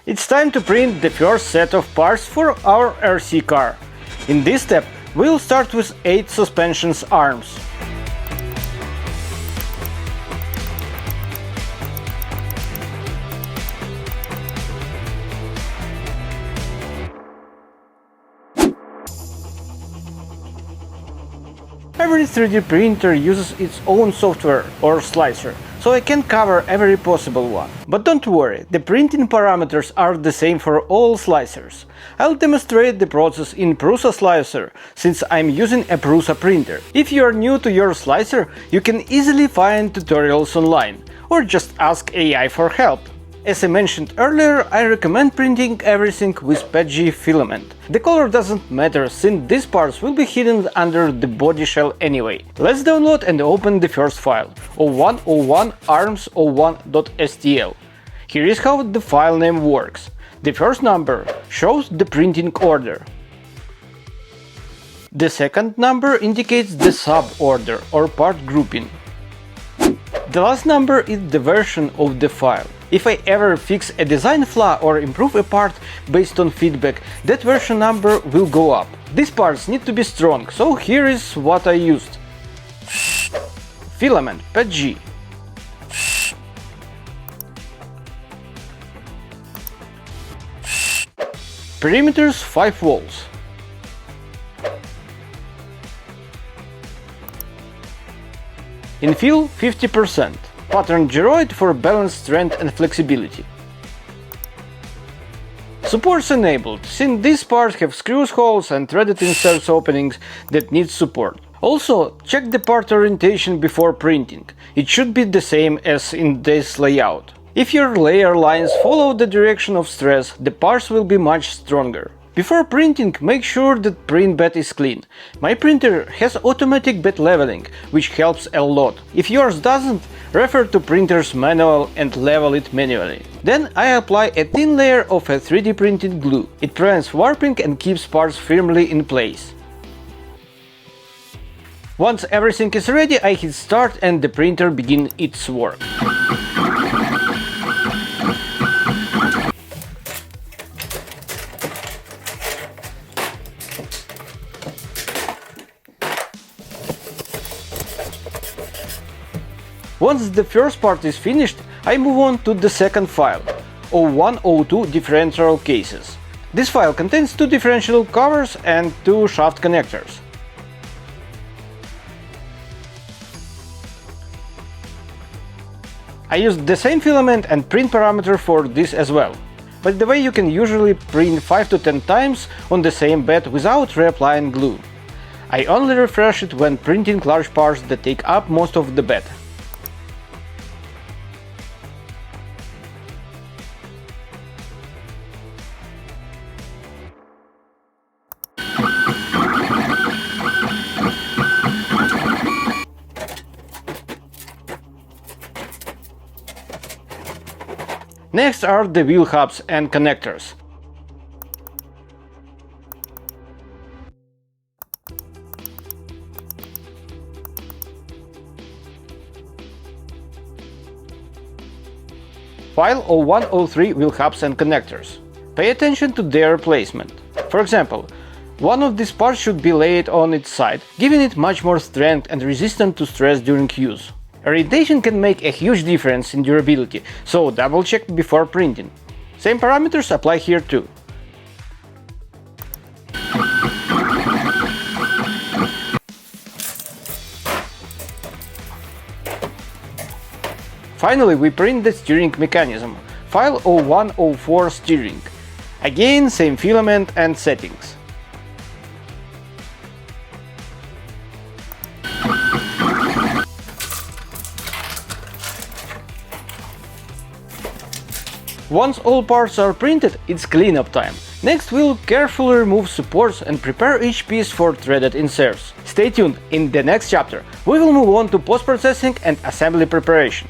It's time to print the first set of parts for our RC car. In this step, we'll start with 8 suspension arms. Every 3D printer uses its own software or slicer, so I can cover every possible one. But don't worry, the printing parameters are the same for all slicers. I'll demonstrate the process in Prusa Slicer, since I'm using a Prusa printer. If you are new to your slicer, you can easily find tutorials online, or just ask AI for help. As I mentioned earlier, I recommend printing everything with PETG filament. The color doesn't matter, since these parts will be hidden under the body shell anyway. Let's download and open the first file, 0101 arms01.stl. Here is how the file name works. The first number shows the printing order. The second number indicates the sub-order or part grouping. The last number is the version of the file. If I ever fix a design flaw or improve a part based on feedback, that version number will go up. These parts need to be strong, so here is what I used. Filament PETG. Perimeters 5 volts. Infill 50%. Pattern gyroid for balance, strength and flexibility. Supports enabled, since these parts have screws holes and threaded inserts openings that need support. Also, check the part orientation before printing. It should be the same as in this layout. If your layer lines follow the direction of stress, the parts will be much stronger. Before printing, make sure that print bed is clean. My printer has automatic bed leveling, which helps a lot. If yours doesn't, refer to printer's manual and level it manually. Then I apply a thin layer of a 3D printed glue. It prevents warping and keeps parts firmly in place. Once everything is ready, I hit start and the printer begins its work. Once the first part is finished, I move on to the second file, 0102 differential cases. This file contains 2 differential covers and 2 shaft connectors. I used the same filament and print parameter for this as well. By the way, you can usually print 5 to 10 times on the same bed without reapplying glue. I only refresh it when printing large parts that take up most of the bed. Next are the wheel hubs and connectors. File 0103 wheel hubs and connectors. Pay attention to their placement. For example, one of these parts should be laid on its side, giving it much more strength and resistant to stress during use. Orientation can make a huge difference in durability, so double check before printing. Same parameters apply here too. Finally, we print the steering mechanism, file 0104 steering. Again, same filament and settings. Once all parts are printed, it's cleanup time. Next, we'll carefully remove supports and prepare each piece for threaded inserts. Stay tuned, in the next chapter we will move on to post-processing and assembly preparation.